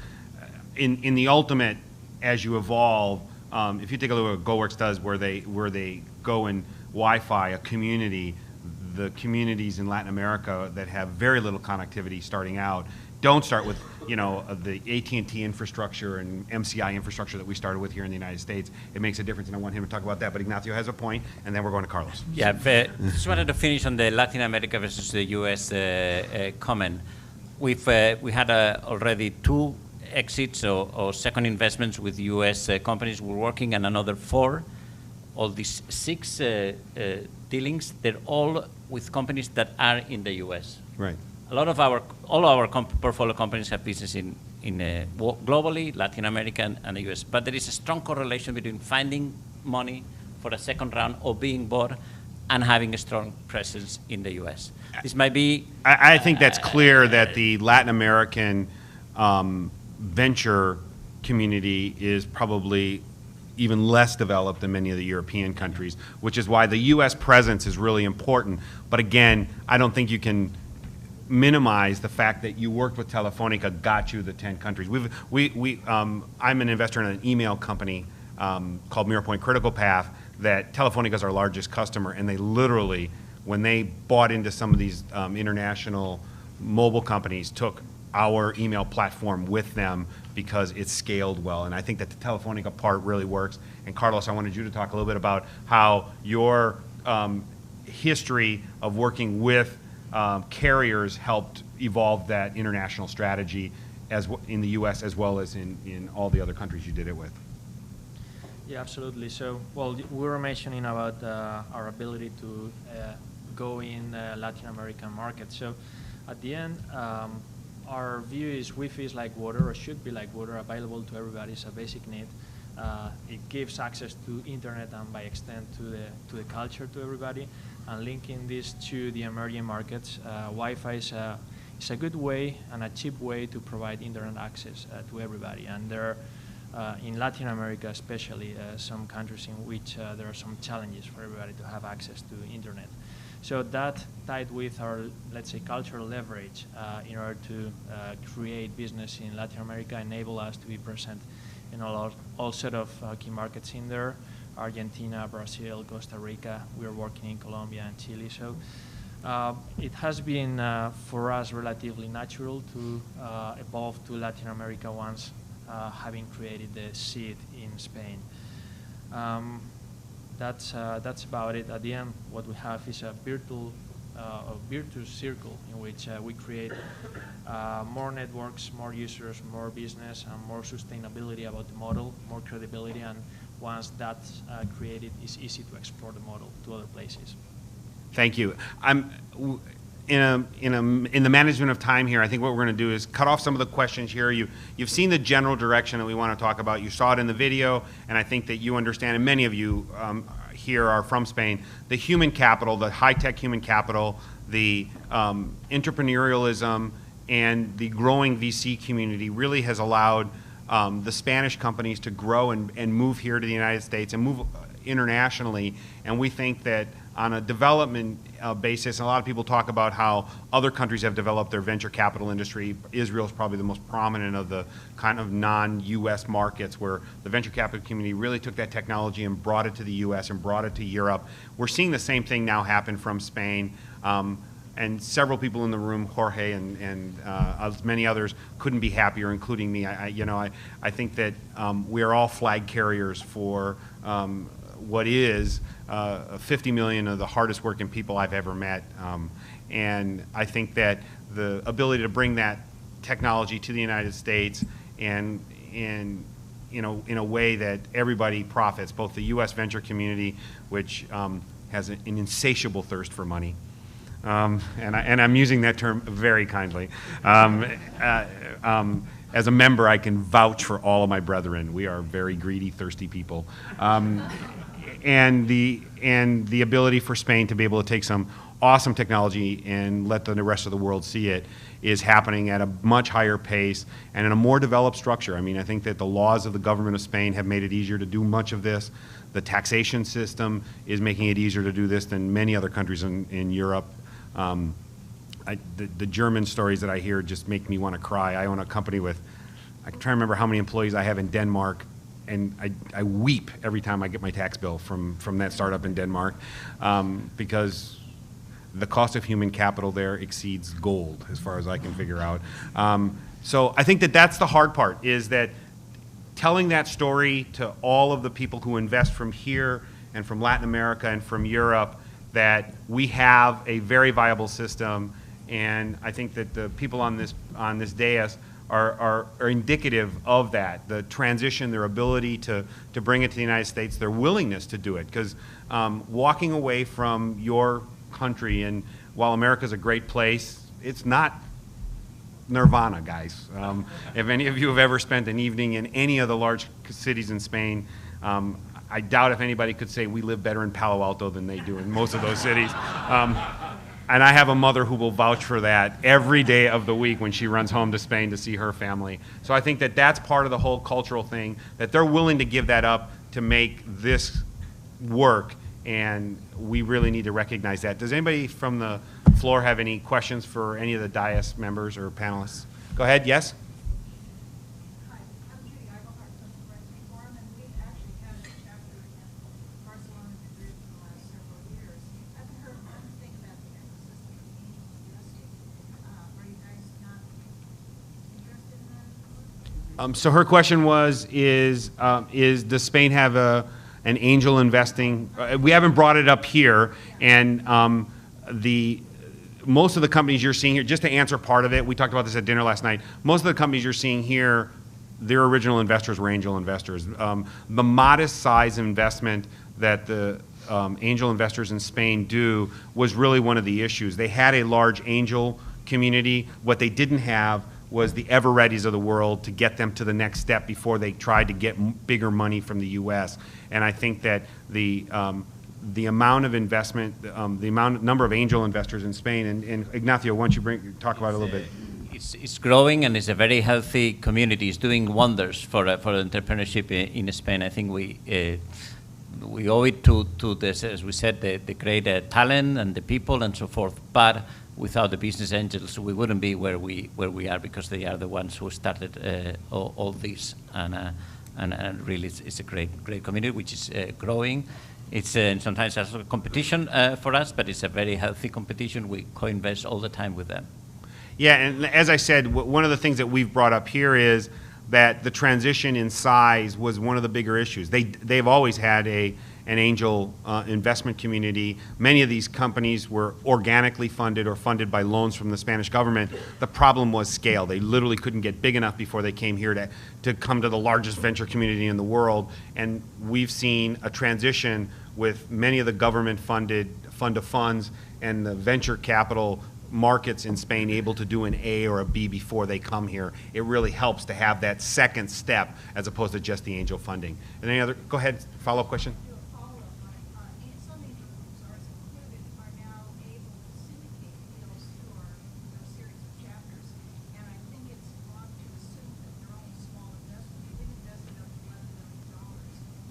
in the ultimate, as you evolve, if you take a look at what GoWorks does, where they go and Wi-Fi a community, the communities in Latin America that have very little connectivity starting out don't start with the AT&T infrastructure and MCI infrastructure that we started with here in the United States. It makes a difference, and I want him to talk about that. But Ignacio has a point, and then we're going to Carlos. Yeah, just wanted to finish on the Latin America versus the U.S. Comment. We had already 2 exits or second investments with U.S. Companies. We're working on another 4. All these 6 dealings, they're all with companies that are in the U.S. Right. All our portfolio companies have business in globally, Latin America, and the U.S. But there is a strong correlation between finding money for a second round or being bought and having a strong presence in the U.S. This might be. I think that's clear that the Latin American venture community is probably even less developed than many of the European countries, which is why the U.S. presence is really important. But again, I don't think you can minimize the fact that you worked with Telefonica, got you the 10 countries. I'm an investor in an email company called MirrorPoint Critical Path that Telefonica is our largest customer, and they literally, when they bought into some of these international mobile companies, took our email platform with them because it's scaled well. And I think that the Telefonica part really works. And Carlos, I wanted you to talk a little bit about how your history of working with carriers helped evolve that international strategy in the U.S. as well as in all the other countries you did it with. Yeah, absolutely. So, well, we were mentioning about our ability to go in Latin American markets. So, at the end, our view is Wi-Fi is like water, or should be like water, available to everybody. It's a basic need. It gives access to internet and by extent to the culture to everybody. And linking this to the emerging markets, Wi-Fi is a good way and a cheap way to provide internet access to everybody. And there are, in Latin America especially, some countries in which there are some challenges for everybody to have access to internet. So that tied with our, let's say, cultural leverage in order to create business in Latin America, enable us to be present in all set of key markets in there. Argentina, Brazil, Costa Rica. We are working in Colombia and Chile. So it has been for us relatively natural to evolve to Latin America once having created the seed in Spain. That's about it. At the end, what we have is a virtuous circle in which we create more networks, more users, more business, and more sustainability about the model, more credibility, and once that's created, it's easy to explore the model to other places. Thank you. In the management of time here, I think what we're going to do is cut off some of the questions here. You've seen the general direction that we want to talk about. You saw it in the video, and I think that you understand, and many of you here are from Spain, the human capital, the high-tech human capital, the entrepreneurialism, and the growing VC community really has allowed the Spanish companies to grow and move here to the United States and move internationally. And we think that on a development basis, and a lot of people talk about how other countries have developed their venture capital industry. Israel is probably the most prominent of the kind of non-US markets where the venture capital community really took that technology and brought it to the US and brought it to Europe. We're seeing the same thing now happen from Spain. And several people in the room, Jorge and as many others, couldn't be happier, including me. I think that we are all flag carriers for what is 50 million of the hardest working people I've ever met. And I think that the ability to bring that technology to the United States and in a way that everybody profits, both the U.S. venture community, which has an insatiable thirst for money, and I'm using that term very kindly, as a member, I can vouch for all of my brethren. We are very greedy, thirsty people. And the ability for Spain to be able to take some awesome technology and let the rest of the world see it is happening at a much higher pace and in a more developed structure. I mean, I think that the laws of the government of Spain have made it easier to do much of this. The taxation system is making it easier to do this than many other countries in Europe. The German stories that I hear just make me want to cry. I own a company with, I can try to remember how many employees I have in Denmark, and I weep every time I get my tax bill from that startup in Denmark, because the cost of human capital there exceeds gold, as far as I can figure out. So I think that that's the hard part, is that telling that story to all of the people who invest from here and from Latin America and from Europe, that we have a very viable system. And I think that the people on this dais are indicative of that, the transition, their ability to bring it to the United States, their willingness to do it. Because walking away from your country, and while America's a great place, it's not nirvana, guys. If any of you have ever spent an evening in any of the large cities in Spain, I doubt if anybody could say we live better in Palo Alto than they do in most of those cities. And I have a mother who will vouch for that every day of the week when she runs home to Spain to see her family. So I think that that's part of the whole cultural thing, that they're willing to give that up to make this work, and we really need to recognize that. Does anybody from the floor have any questions for any of the dais members or panelists? Go ahead, yes? Hi, I'm Judy Eichelhart from the Rugby Forum, and we've actually had a chapter in Barcelona, Madrid for the last several years. I haven't heard one thing about the ecosystem of angel investing. Are you guys not interested in that? So her question was, does Spain have an angel investing? We haven't brought it up here, and most of the companies you're seeing here, just to answer part of it, we talked about this at dinner last night, most of the companies you're seeing here, their original investors were angel investors. The modest size investment that the angel investors in Spain do was really one of the issues. They had a large angel community. What they didn't have was the Everreadys of the world to get them to the next step before they tried to get bigger money from the U.S. And I think that the amount of investment, number of angel investors in Spain, and Ignacio, why don't you talk about it a little bit? It's growing, and it's a very healthy community. It's doing wonders for entrepreneurship in Spain. I think we owe it to this, as we said, the great talent and the people and so forth. But without the business angels, we wouldn't be where we are, because they are the ones who started all this. And really, it's a great community which is growing. It's sometimes also a competition for us, but it's a very healthy competition. We co-invest all the time with them. Yeah, and as I said, one of the things that we've brought up here is that the transition in size was one of the bigger issues. They've always had an angel investment community. Many of these companies were organically funded or funded by loans from the Spanish government. The problem was scale. They literally couldn't get big enough before they came here to come to the largest venture community in the world. And we've seen a transition with many of the government-funded fund of funds and the venture capital markets in Spain able to do an A or a B before they come here. It really helps to have that second step as opposed to just the angel funding. And any other, go ahead, follow-up question? Some angel owners, ours included, are now able to syndicate deals through our series of chapters. And I think it's wrong to assume that their own small investment, we've invested up to $11 million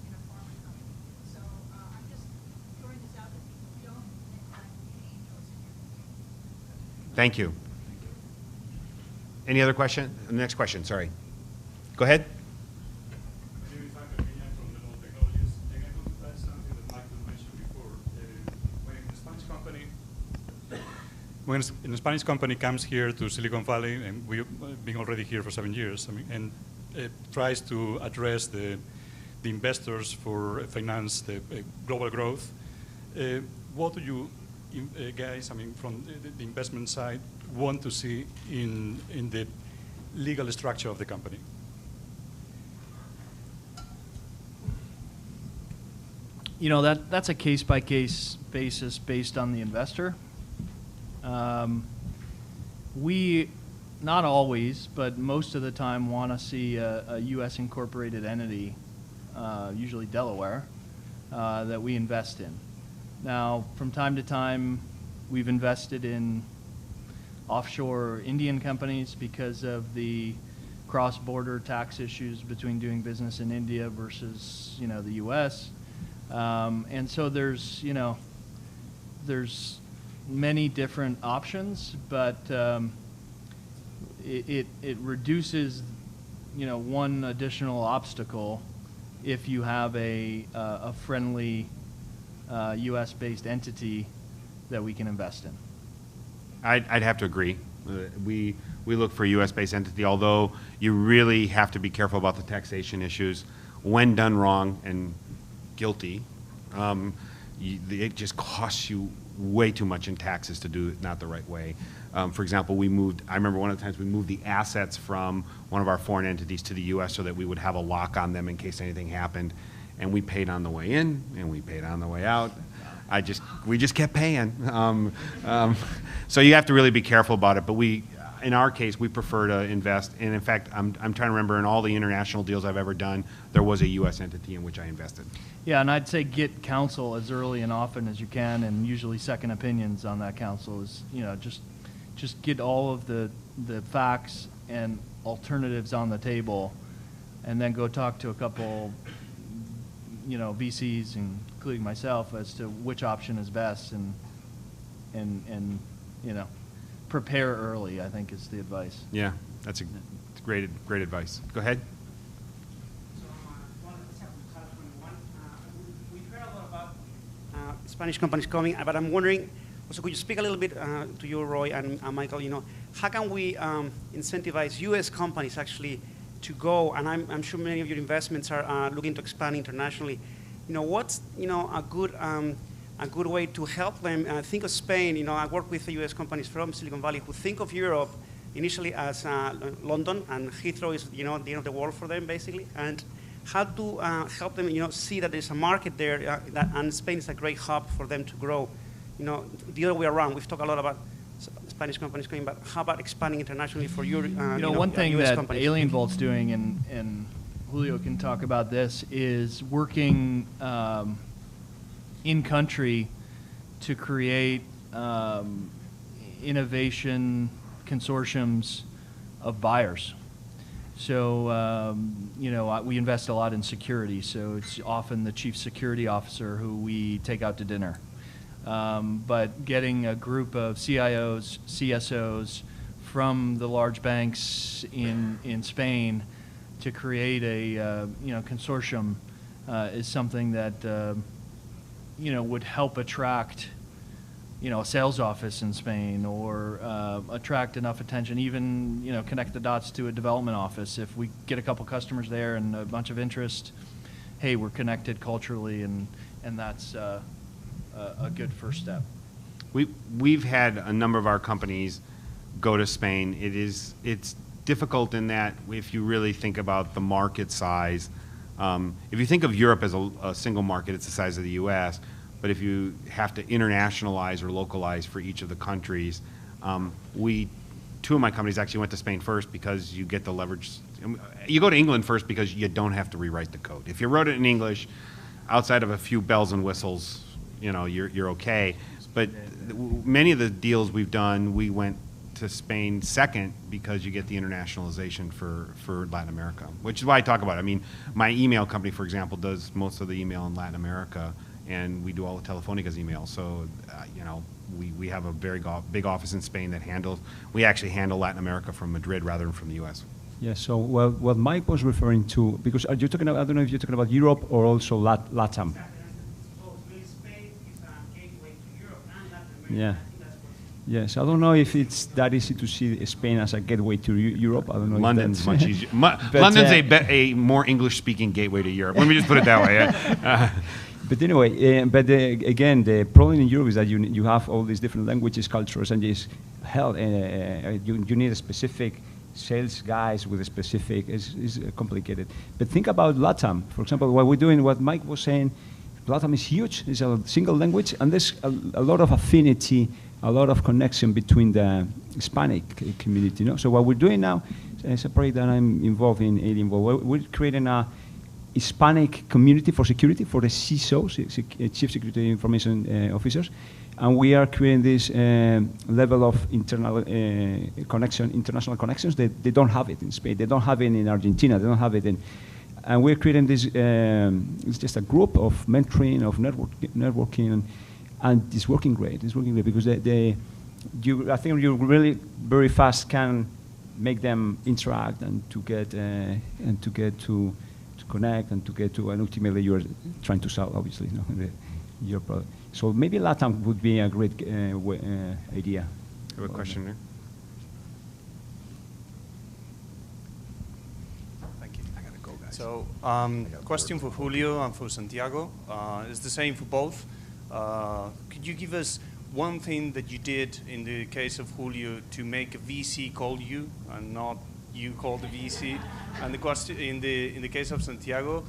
in a pharma company. So I'm just throwing this out that people don't think that angels in your community. Thank you. Any other question? The next question, sorry. Go ahead. When a Spanish company comes here to Silicon Valley, and we've been already here for 7 years, and tries to address the investors for finance the global growth, what do you guys, from the investment side, want to see in the legal structure of the company? That's a case-by-case basis based on the investor. not always, but most of the time want to see a U.S. incorporated entity, usually Delaware, that we invest in. Now, from time to time, we've invested in offshore Indian companies because of the cross-border tax issues between doing business in India versus, the U.S. And so there's many different options, but it reduces, one additional obstacle if you have a friendly U.S.-based entity that we can invest in. I'd have to agree. We look for a U.S.-based entity, although you really have to be careful about the taxation issues. When done wrong and guilty, it just costs you way too much in taxes to do it not the right way. For example, I remember one of the times we moved the assets from one of our foreign entities to the U.S. so that we would have a lock on them in case anything happened, and we paid on the way in and we paid on the way out. We just kept paying. So you have to really be careful about it. But in our case, we prefer to invest. And in fact, I'm trying to remember in all the international deals I've ever done, there was a U.S. entity in which I invested. Yeah, and I'd say get counsel as early and often as you can, and usually second opinions on that counsel is, just get all of the facts and alternatives on the table, and then go talk to a couple, VCs, including myself, as to which option is best, and prepare early, I think, is the advice. Yeah, that's great advice. Go ahead. We've heard a lot about Spanish companies coming, but I'm wondering, also, could you speak a little bit to you, Roy, and Michael, how can we incentivize U.S. companies actually to go, and I'm sure many of your investments are looking to expand internationally. What's a good way to help them think of Spain? I work with U.S. companies from Silicon Valley who think of Europe initially as London, and Heathrow is the end of the world for them, basically. And how to help them see that there's a market there, and Spain is a great hub for them to grow. The other way around. We've talked a lot about Spanish companies coming, but how about expanding internationally for your one thing US that companies? AlienVault's doing, and Julio can talk about this, is working in country to create innovation consortiums of buyers. So we invest a lot in security, so it's often the chief security officer who we take out to dinner. But getting a group of CIOs, CSOs from the large banks in Spain to create a consortium is something that would help attract a sales office in Spain, or attract enough attention, even connect the dots to a development office. If we get a couple customers there and a bunch of interest, hey, we're connected culturally, and that's a good first step. We've had a number of our companies go to Spain. It's difficult in that if you really think about the market size. If you think of Europe as a single market, it's the size of the U.S., but if you have to internationalize or localize for each of the countries, two of my companies actually went to Spain first because you get the leverage. You go to England first because you don't have to rewrite the code. If you wrote it in English, outside of a few bells and whistles, you're okay. But many of the deals we've done, we went to Spain second because you get the internationalization for Latin America, which is why I talk about it. I mean, my email company, for example, does most of the email in Latin America, and we do all of Telefónica's email. So, we have a very big office in Spain that we actually handle Latin America from Madrid rather than from the U.S. Yeah, so what Mike was referring to, because are you talking about, I don't know if you're talking about Europe or also LATAM. Yeah. Yes, I don't know if it's that easy to see Spain as a gateway to Europe. I don't know. London's much easier. London's a more English-speaking gateway to Europe. Let me just put it that way. But anyway, again, the problem in Europe is that you have all these different languages, cultures, and just you need a specific sales guys with a specific. It's complicated. But think about LATAM, for example. What we're doing, what Mike was saying. LATAM is huge. It's a single language, and there's a lot of affinity a lot of connection between the Hispanic community. So what we're doing now is a project that I'm involved in. We're creating a Hispanic community for security for the CISOs, Chief Security Information Officers, and we are creating this level of international connections. They don't have it in Spain. They don't have it in Argentina. They don't have it in. And we're creating this. It's just a group of mentoring, of networking, and it's working great. It's working great because I think you really very fast can make them interact and to get to connect and to get to, and ultimately you're trying to sell, obviously, your product. So maybe LATAM would be a great idea. I have a question there. Thank you. I gotta go, guys. So, question for Julio and for Santiago. It's the same for both. Could you give us one thing that you did in the case of Julio to make a VC call you and not you call the VC? And the question in the case of Santiago,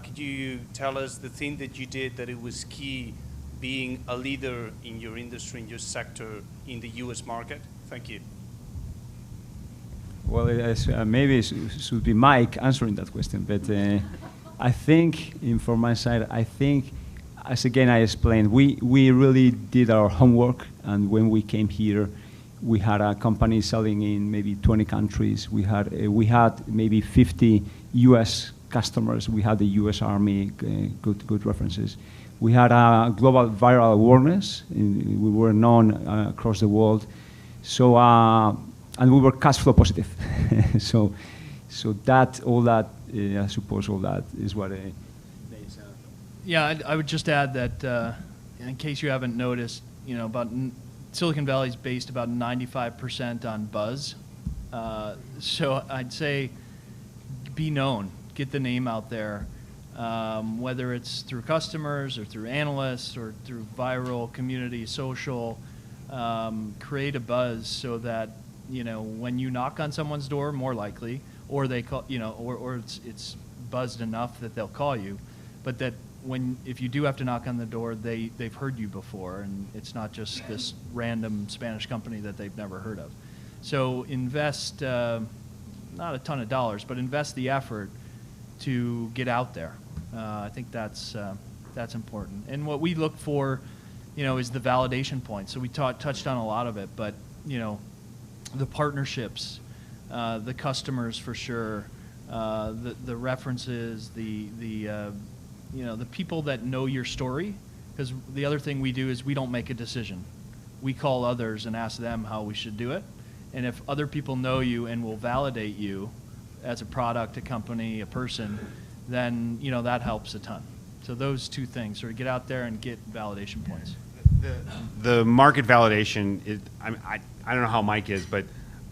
could you tell us the thing that you did that it was key being a leader in your industry, in your sector, in the U.S. market? Thank you. Well, maybe it should be Mike answering that question, but I think, from my side, I think, as again I explained, we really did our homework, and when we came here, we had a company selling in maybe 20 countries. We had maybe 50 U.S. customers. We had the U.S. Army, good references. We had a global viral awareness. We were known across the world. So, and we were cash flow positive. so all that, I suppose all that is what Yeah, I would just add that, in case you haven't noticed, Silicon Valley is based about 95% on buzz. So I'd say be known, get the name out there, whether it's through customers or through analysts or through viral, community, social, create a buzz so that, when you knock on someone's door, more likely, or they call, or it's buzzed enough that they'll call you, but that if you do have to knock on the door, they've heard you before, and it's not just this random Spanish company that they've never heard of. So invest, not a ton of dollars, but invest the effort to get out there. I think that's important. And what we look for, is the validation point. So we touched on a lot of it, but the partnerships, the customers for sure, the references, the people that know your story, because the other thing we do is we don't make a decision. We call others and ask them how we should do it. And if other people know you and will validate you as a product, a company, a person, then that helps a ton. So those two things, sort of get out there and get validation points. The market validation, I don't know how Mike is, but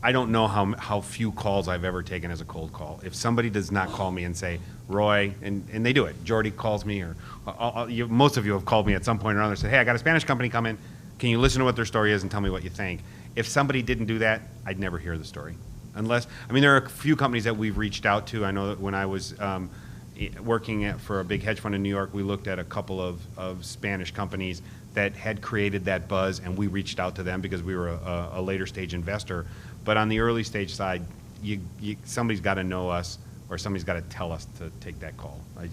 I don't know how few calls I've ever taken as a cold call. If somebody does not call me and say, Roy, and they do it, Jordy calls me, or most of you have called me at some point or other and said, hey, I got a Spanish company coming, can you listen to what their story is and tell me what you think? If somebody didn't do that, I'd never hear the story. There are a few companies that we've reached out to. I know that when I was working for a big hedge fund in New York, we looked at a couple of Spanish companies that had created that buzz, and we reached out to them because we were a later stage investor. But on the early stage side, somebody's got to know us, or somebody's got to tell us to take that call. I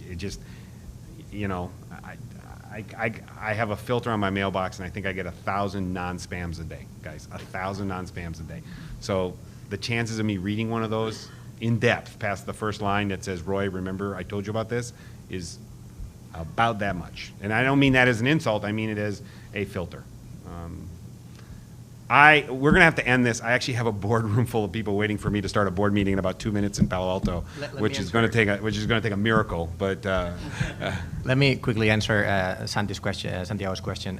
have a filter on my mailbox, and I think I get 1,000 non-spams a day, guys. 1,000 non-spams a day. So the chances of me reading one of those in depth past the first line that says, Roy, remember I told you about this, is about that much. And I don't mean that as an insult. I mean it as a filter. We're going to have to end this. I actually have a boardroom full of people waiting for me to start a board meeting in about 2 minutes in Palo Alto, which is going to take a miracle. But let me quickly answer Santiago's question.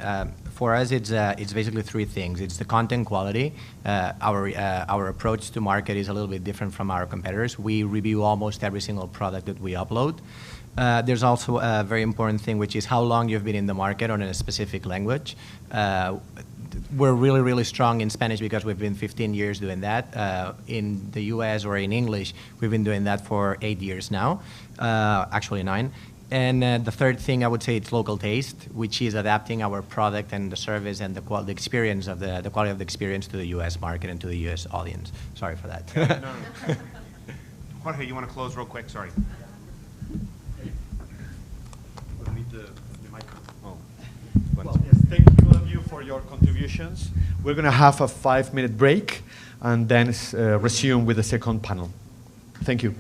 For us, it's basically three things. It's the content quality. Our approach to market is a little bit different from our competitors. We review almost every single product that we upload. There's also a very important thing, which is how long you've been in the market or in a specific language. We're really, really strong in Spanish because we've been 15 years doing that. In the US or in English, we've been doing that for 8 years now, actually 9. And the third thing I would say it's local taste, which is adapting our product and the service and the quality experience of the quality of the experience to the U.S. market and to the U.S. audience. Sorry for that. No. Jorge, you want to close real quick? Sorry. Well, yes, thank you all of you for your contributions. We're going to have a 5-minute break and then resume with the second panel. Thank you.